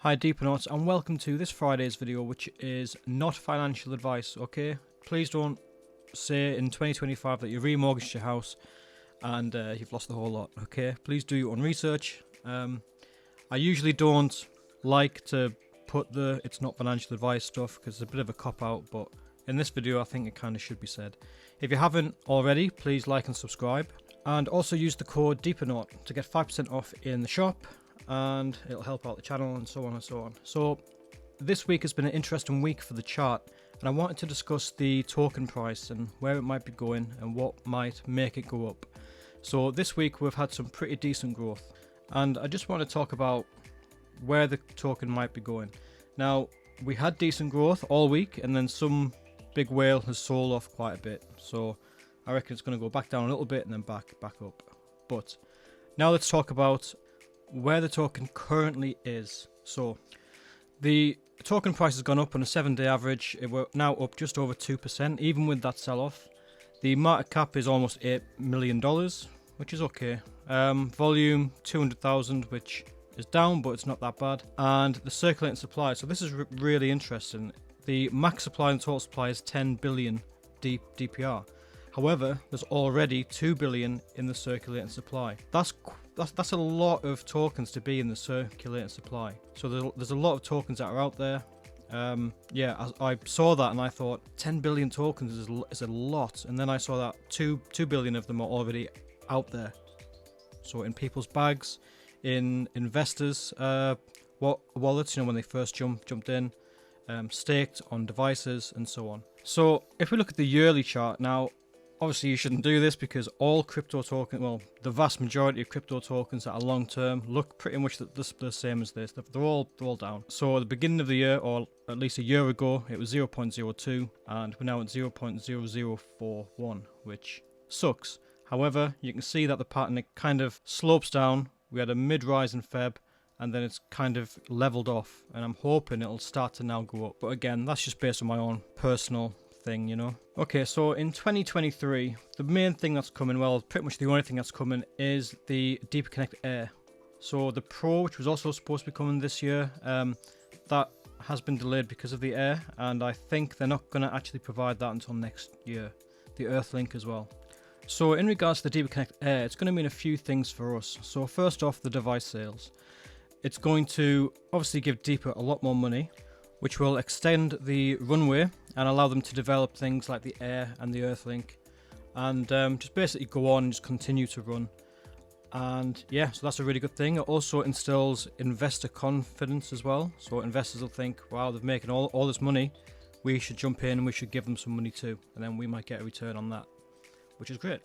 Hi DeeperNaut, and welcome to this Friday's video, which is not financial advice, okay? Please don't say in 2025 that you remortgaged your house and you've lost the whole lot, okay? Please do your own research. I usually don't like to put the it's not financial advice stuff because it's a bit of a cop-out, but in this video I think it kind of should be said. If you haven't already, please like and subscribe, and also use the code DeeperNaut to get 5% off in the shop, and it'll help out the channel and so on and so on. So this week has been an interesting week for the chart, and I wanted to discuss the token price and where it might be going and what might make it go up. So this week we've had some pretty decent growth, and I just want to talk about where the token might be going. Now, we had decent growth all week, and then some big whale has sold off quite a bit, so I reckon it's going to go back down a little bit and then back up. But now let's talk about where the token currently is. So the token price has gone up on a 7-day average. We're now up just over 2%, even with that sell-off. The market cap is almost $8 million, which is okay. Volume 200,000, which is down, but it's not that bad. And the circulating supply, so this is really interesting. The max supply and total supply is 10 billion DPR. However, there's already 2 billion in the circulating supply. That's a lot of tokens to be in the circulating supply. So there's a lot of tokens that are out there. Yeah, I saw that and I thought 10 billion tokens is a lot. And then I saw that 2 billion of them are already out there. So in people's bags, in investors' wallets, you know, when they first jumped in, staked on devices and so on. So if we look at the yearly chart now, obviously you shouldn't do this because all crypto tokens, well, the vast majority of crypto tokens that are long term look pretty much the same as this. They're all down. So at the beginning of the year, or at least a year ago, it was 0.02, and we're now at 0.0041, which sucks. However, you can see that the pattern, it kind of slopes down. We had a mid-rise in Feb, and then it's kind of leveled off, and I'm hoping it'll start to now go up. But again, that's just based on my own personal thing, you know. Okay, so in 2023, the main thing that's coming, well, pretty much the only thing that's coming, is the Deeper Connect Air. So the Pro, which was also supposed to be coming this year, that has been delayed because of the Air, and I think they're not going to actually provide that until next year. The Earthlink as well. So in regards to the Deeper Connect Air, it's going to mean a few things for us. So first off, the device sales. It's going to obviously give Deeper a lot more money, which will extend the runway and allow them to develop things like the Air and the Earthlink, and just basically go on and just continue to run. And yeah, so that's a really good thing. It also instills investor confidence as well. So investors will think, wow, they're making all this money, we should jump in and we should give them some money too, and then we might get a return on that, which is great.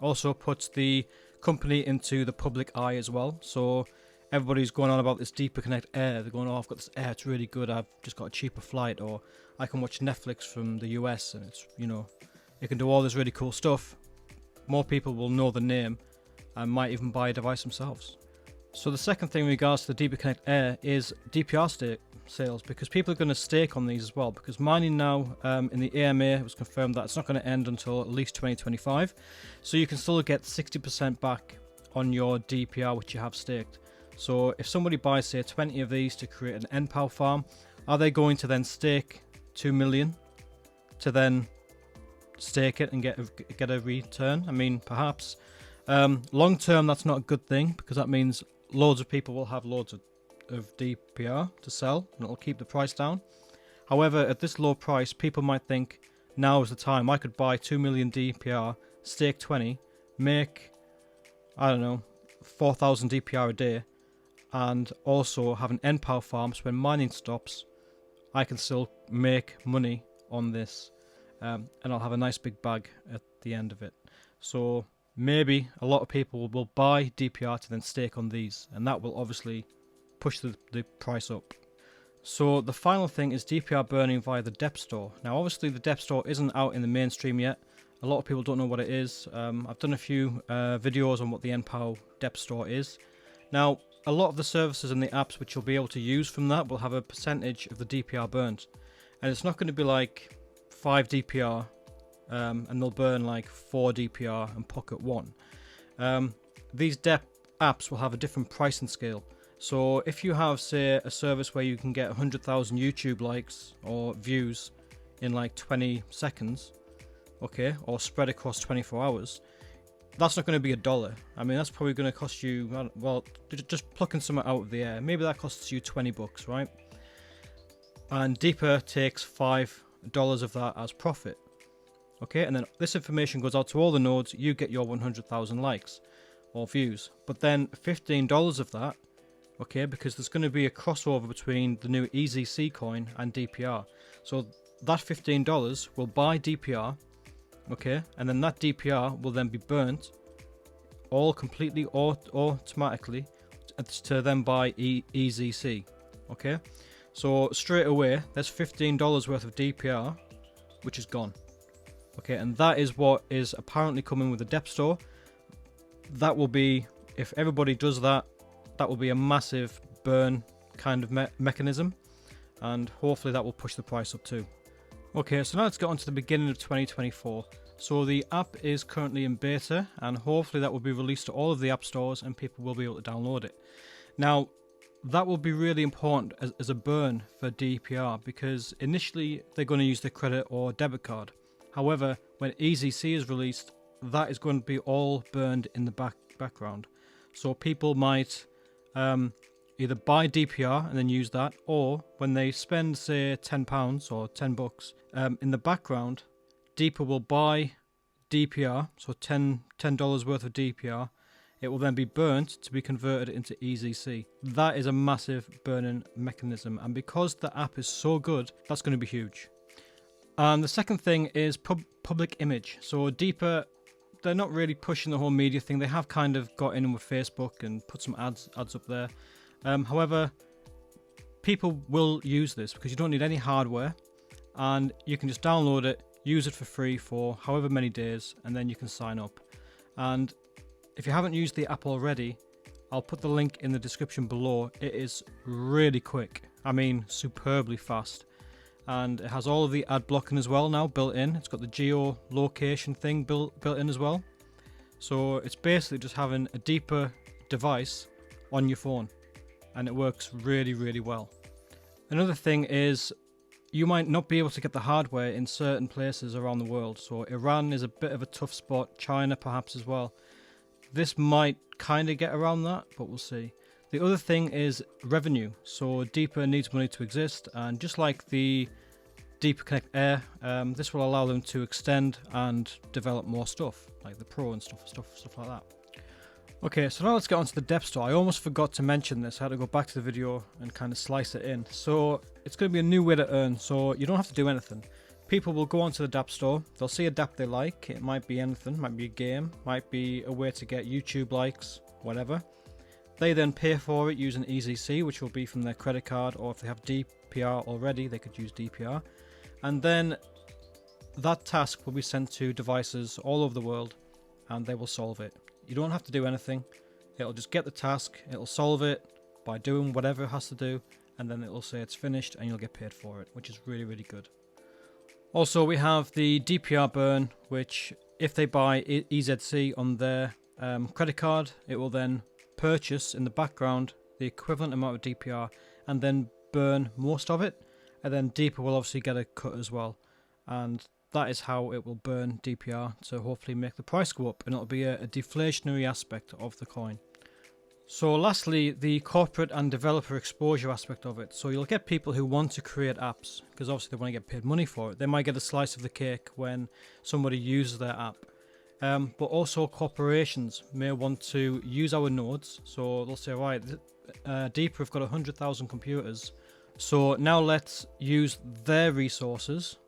Also puts the company into the public eye as well. So everybody's going on about this Deeper Connect Air. They're going, oh, I've got this Air, it's really good, I've just got a cheaper flight, or I can watch Netflix from the US and it's, you know, it can do all this really cool stuff. More people will know the name and might even buy a device themselves. So the second thing in regards to the Deeper Connect Air is DPR sales, because people are going to stake on these as well, because mining now in the AMA, it was confirmed that it's not going to end until at least 2025. So you can still get 60% back on your DPR which you have staked. So if somebody buys, say, 20 of these to create an NPoW farm, are they going to then stake 2 million to then stake it and get a return? I mean, perhaps. Long term, that's not a good thing, because that means loads of people will have loads of DPR to sell, and it'll keep the price down. However, at this low price, people might think, now is the time. I could buy 2 million DPR, stake 20, make, I don't know, 4,000 DPR a day, and also have an NPoW farm, so when mining stops, I can still make money on this, and I'll have a nice big bag at the end of it. So maybe a lot of people will buy DPR to then stake on these, and that will obviously push the price up. So the final thing is DPR burning via the DEP store. Now obviously the DEP store isn't out in the mainstream yet. A lot of people don't know what it is. I've done a few videos on what the NPoW DEP store is. Now, a lot of the services and the apps which you'll be able to use from that will have a percentage of the DPR burnt. And it's not going to be like 5 DPR and they'll burn like 4 DPR and pocket 1. These DEP apps will have a different pricing scale. So if you have, say, a service where you can get 100,000 YouTube likes or views in like 20 seconds, okay, or spread across 24 hours, that's not going to be $1. I mean, that's probably going to cost you, well, just plucking something out of the air. Maybe that costs you $20, right? And Deeper takes $5 of that as profit. Okay, and then this information goes out to all the nodes, you get your 100,000 likes or views. But then $15 of that, okay, because there's going to be a crossover between the new EZC coin and DPR. So that $15 will buy DPR, okay, and then that DPR will then be burnt all completely automatically to then buy EZC, okay. So straight away, there's $15 worth of DPR, which is gone. Okay, and that is what is apparently coming with the depth store. That will be, if everybody does that, that will be a massive burn kind of mechanism, and hopefully that will push the price up too. Okay, so now let's get on to the beginning of 2024. So the app is currently in beta, and hopefully that will be released to all of the app stores and people will be able to download it. Now, that will be really important as a burn for DPR, because initially they're going to use their credit or debit card. However, when EZC is released, that is going to be all burned in the background. So people might either buy DPR and then use that, or when they spend, say, £10 or $10 in the background, Deeper will buy DPR, so $10 worth of DPR. It will then be burnt to be converted into EZC. That is a massive burning mechanism, and because the app is so good, that's going to be huge. And the second thing is public image. So Deeper, they're not really pushing the whole media thing. They have kind of got in with Facebook and put some ads up there. However, people will use this because you don't need any hardware, and you can just download it, use it for free for however many days, and then you can sign up. And if you haven't used the app already, I'll put the link in the description below. It is really quick. I mean, superbly fast. And it has all of the ad blocking as well now built in. It's got the geolocation thing built in as well. So it's basically just having a Deeper device on your phone, and it works really, really well. Another thing is, you might not be able to get the hardware in certain places around the world. So Iran is a bit of a tough spot, China perhaps as well. This might kind of get around that, but we'll see. The other thing is revenue. So Deeper needs money to exist, and just like the Deeper Connect Air, this will allow them to extend and develop more stuff, like the Pro and stuff like that. Okay, so now let's get onto the depth store. I almost forgot to mention this. I had to go back to the video and kind of slice it in. So it's going to be a new way to earn, so you don't have to do anything. People will go onto the dApp store, they'll see a dApp they like. It might be anything, might be a game, might be a way to get YouTube likes, whatever. They then pay for it using EZC, which will be from their credit card, or if they have DPR already, they could use DPR. And then that task will be sent to devices all over the world, and they will solve it. You don't have to do anything. It'll just get the task, it'll solve it by doing whatever it has to do, and then it'll say it's finished and you'll get paid for it, which is really, really good. Also, we have the DPR burn, which if they buy EZC on their credit card, it will then purchase in the background the equivalent amount of DPR and then burn most of it, and then Deeper will obviously get a cut as well, and that is how it will burn DPR to hopefully make the price go up, and it'll be a deflationary aspect of the coin. So lastly, the corporate and developer exposure aspect of it. So you'll get people who want to create apps, because obviously they want to get paid money for it. They might get a slice of the cake when somebody uses their app. But also corporations may want to use our nodes. So they'll say, right, Deeper have got 100,000 computers. So now let's use their resources,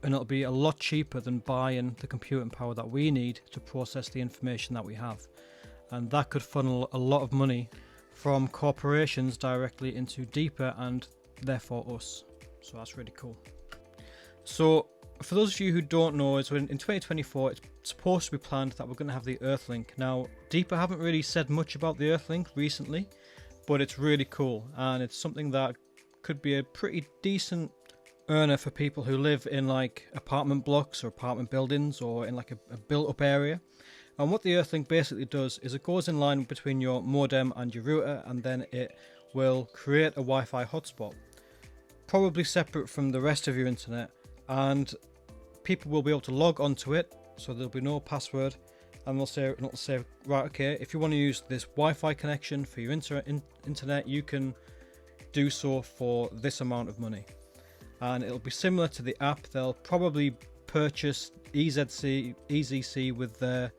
and it'll be a lot cheaper than buying the computing power that we need to process the information that we have. And that could funnel a lot of money from corporations directly into Deeper and therefore us. So that's really cool. So for those of you who don't know, in 2024 it's supposed to be planned that we're going to have the Earthlink. Now Deeper haven't really said much about the Earthlink recently, but it's really cool, and it's something that could be a pretty decent earner for people who live in like apartment blocks or apartment buildings or in like a built up area. And what the Earthlink basically does is it goes in line between your modem and your router, and then it will create a Wi-Fi hotspot, probably separate from the rest of your internet, and people will be able to log onto it, so there'll be no password, and it'll say, right, okay, if you want to use this Wi-Fi connection for your internet, you can do so for this amount of money. And it'll be similar to the app. They'll probably purchase EZC with their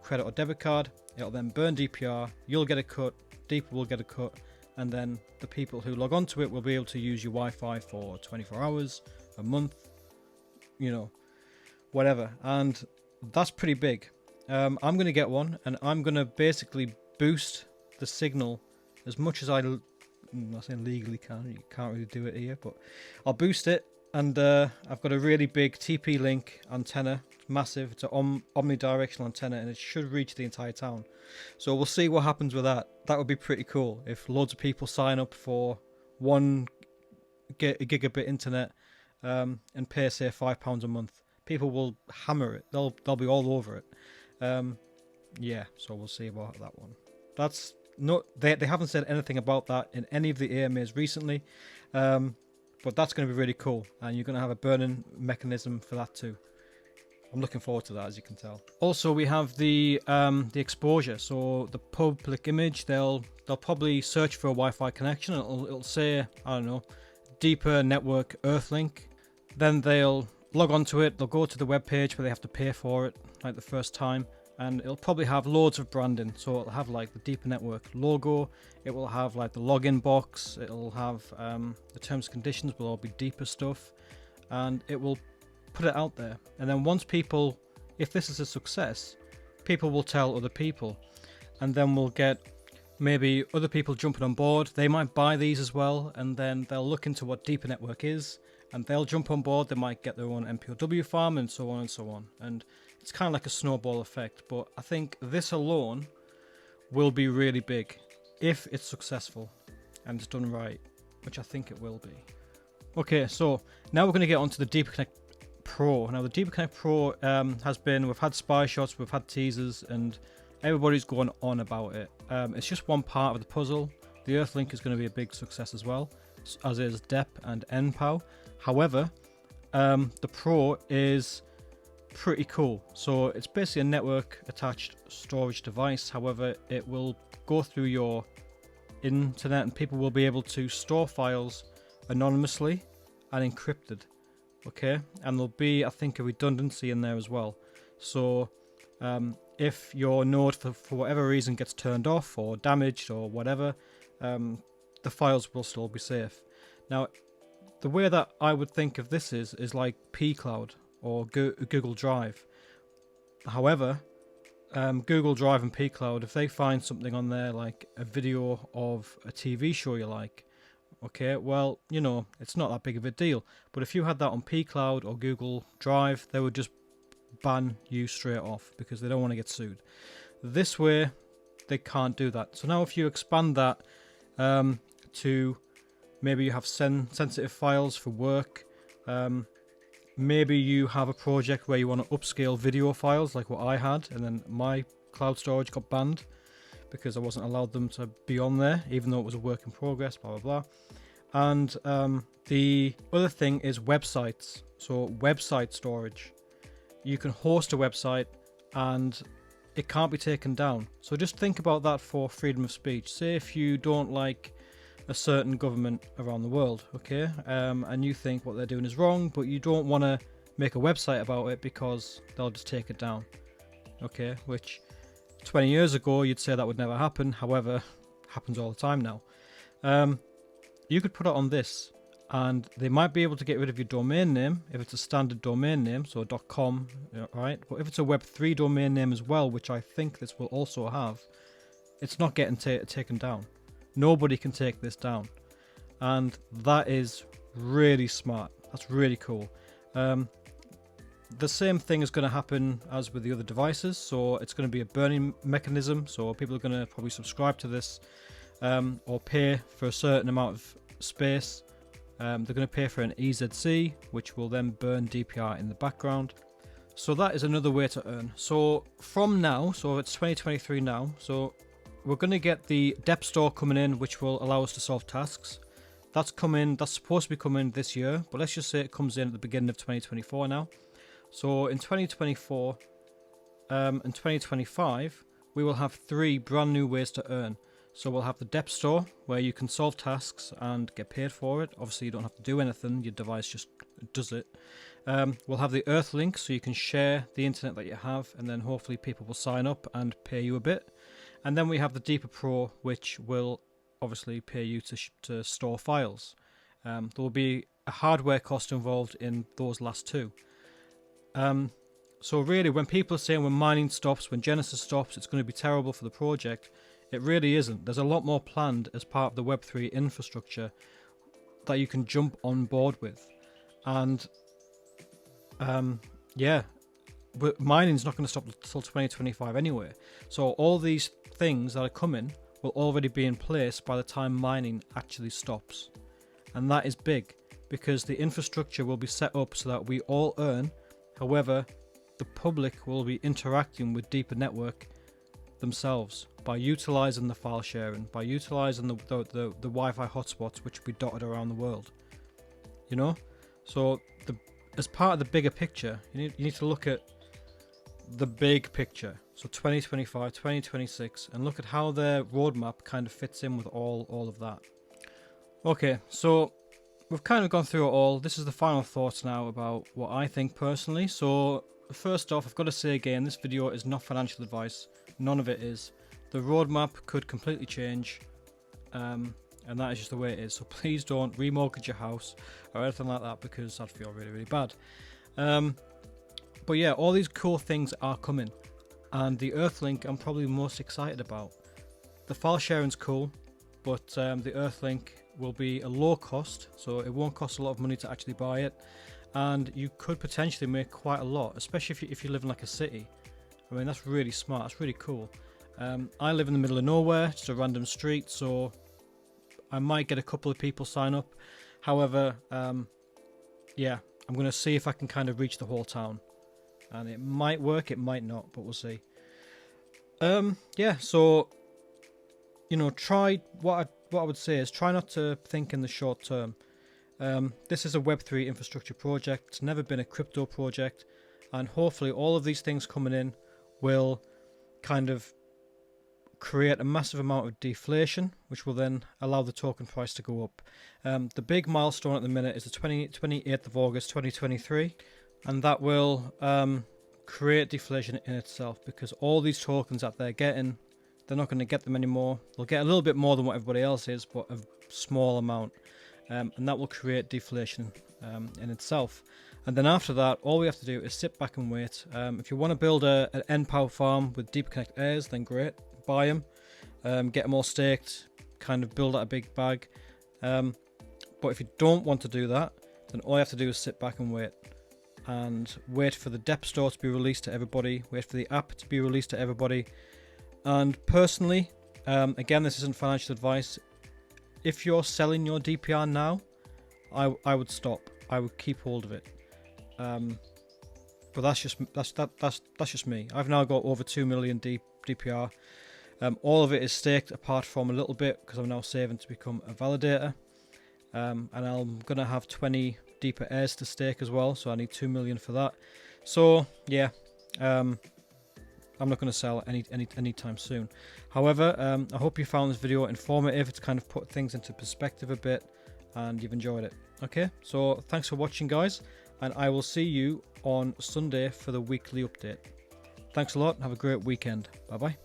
credit or debit card. It'll then burn DPR, you'll get a cut, Deeper will get a cut, and then the people who log onto it will be able to use your Wi-Fi for 24 hours, a month, you know, whatever. And that's pretty big. I'm going to get one, and I'm going to basically boost the signal as much as I'm not saying legally can. You can't really do it here, but I'll boost it. And I've got a really big TP-Link antenna. It's massive. It's an omnidirectional antenna, and it should reach the entire town. So we'll see what happens with that. That would be pretty cool if loads of people sign up for 1 gigabit internet and pay, say, £5 a month. People will hammer it. They'll be all over it. Yeah, so we'll see about that one. That's not they haven't said anything about that in any of the AMAs recently, but that's going to be really cool, and you're going to have a burn-in mechanism for that too. I'm looking forward to that, as you can tell. Also, we have the exposure. So the public image, they'll probably search for a Wi-Fi connection. It'll say, I don't know, Deeper Network Earthlink. Then they'll log onto it. They'll go to the web page where they have to pay for it, like the first time, and it'll probably have loads of branding. So it'll have like the Deeper Network logo. It will have like the login box. It'll have the terms and conditions will all be Deeper stuff, and it will put it out there. And then once people, if this is a success, people will tell other people, and then we'll get maybe other people jumping on board. They might buy these as well, and then they'll look into what Deeper Network is, and they'll jump on board. They might get their own NPoW farm, and so on and so on. And it's kind of like a snowball effect, but I think this alone will be really big if it's successful and it's done right, which I think it will be. Okay, so now we're going to get onto the Deeper Connect Pro. Now the Deeper Connect Pro we've had spy shots, we've had teasers, and everybody's going on about it. It's just one part of the puzzle. The Earthlink is going to be a big success as well, as is DEP and NPoW. However, the Pro is pretty cool. So it's basically a network attached storage device. However, it will go through your internet, and people will be able to store files anonymously and encrypted. Okay, and there'll be, I think, a redundancy in there as well. So if your node for whatever reason gets turned off or damaged or whatever, the files will still be safe. Now, the way that I would think of this is like pCloud or Google Drive. However, Google Drive and pCloud, if they find something on there like a video of a TV show you like, okay, well, you know, it's not that big of a deal. But if you had that on pCloud or Google Drive, they would just ban you straight off because they don't want to get sued. This way, they can't do that. So now if you expand that to maybe you have sensitive files for work, maybe you have a project where you want to upscale video files like what I had, and then my cloud storage got banned because I wasn't allowed them to be on there, even though it was a work in progress, blah, blah, blah. And the other thing is websites. So website storage. You can host a website and it can't be taken down. So just think about that for freedom of speech. Say if you don't like a certain government around the world, okay, and you think what they're doing is wrong, but you don't want to make a website about it because they'll just take it down, okay, which 20 years ago you'd say that would never happen. However, happens all the time now. You could put it on this, and they might be able to get rid of your domain name if it's a standard domain name, so .com, right? But if it's a Web3 domain name as well, which I think this will also have, it's not getting taken down. Nobody can take this down, and that is really smart. That's really cool. The same thing is going to happen as with the other devices, so it's going to be a burning mechanism. So people are going to probably subscribe to this or pay for a certain amount of space. They're going to pay for an EZC, which will then burn DPR in the background. So that is another way to earn. So from now, so it's 2023 now, so we're going to get the depth store coming in, which will allow us to solve tasks. That's supposed to be coming this year, but let's just say it comes in at the beginning of 2024 now. So in 2024 and 2025, we will have 3 brand new ways to earn. So we'll have the depth store, where you can solve tasks and get paid for it. Obviously, you don't have to do anything, your device just does it. We'll have the Earthlink, so you can share the internet that you have, and then hopefully people will sign up and pay you a bit. And then we have the Deeper Pro, which will obviously pay you to store files. There will be a hardware cost involved in those last 2. So really, when people are saying when mining stops, when Genesis stops, it's going to be terrible for the project, it really isn't. There's a lot more planned as part of the Web3 infrastructure that you can jump on board with. And yeah, but mining's not going to stop until 2025 anyway. So all these things that are coming will already be in place by the time mining actually stops. And that is big, because the infrastructure will be set up so that we all earn. However, the public will be interacting with Deeper Network themselves by utilizing the file sharing, by utilizing the Wi-Fi hotspots which will be dotted around the world. You know, so as part of the bigger picture, you need to look at the big picture. So 2025, 2026, and look at how their roadmap kind of fits in with all of that. Okay, so we've kind of gone through it all. This is the final thoughts now about what I think personally. So first off, I've got to say again, this video is not financial advice. None of it is. The roadmap could completely change, and that is just the way it is. So please don't remortgage your house or anything like that, because I'd feel really, really bad. But yeah, all these cool things are coming, and the Earthlink I'm probably most excited about. The file sharing's cool, but the Earthlink will be a low cost, so it won't cost a lot of money to actually buy it, and you could potentially make quite a lot, especially if you live in like a city. I mean, that's really smart, that's really cool. I live in the middle of nowhere, just a random street, so I might get a couple of people sign up. However, yeah, I'm going to see if I can kind of reach the whole town. And it might work, it might not, but we'll see. Yeah, so, you know, try, what I would say is try not to think in the short term. This is a Web3 infrastructure project, it's never been a crypto project, and hopefully all of these things coming in will kind of create a massive amount of deflation, which will then allow the token price to go up. The big milestone at the minute is the 28th of August 2023, and that will create deflation in itself, because all these tokens that they're getting, they're not going to get them anymore. They'll get a little bit more than what everybody else is, but a small amount, and that will create deflation in itself. And then after that, all we have to do is sit back and wait. If you want to build an NPoW farm with Deeper Connect Airs, then great, buy them, get them all staked, kind of build out a big bag. But if you don't want to do that, then all you have to do is sit back and wait for the depth store to be released to everybody, wait for the app to be released to everybody. And personally, again, this isn't financial advice, if you're selling your DPR now, I would stop. I would keep hold of it. But that's just me. I've now got over 2 million DPR. All of it is staked apart from a little bit, because I'm now saving to become a validator. And I'm gonna have 20 Deeper Airs to stake as well, so I need 2 million for that. So yeah, I'm not going to sell anytime soon. However, I hope you found this video informative. It's kind of put things into perspective a bit, and you've enjoyed it. Okay, so thanks for watching, guys, and I will see you on Sunday for the weekly update. Thanks a lot. Have a great weekend. Bye bye.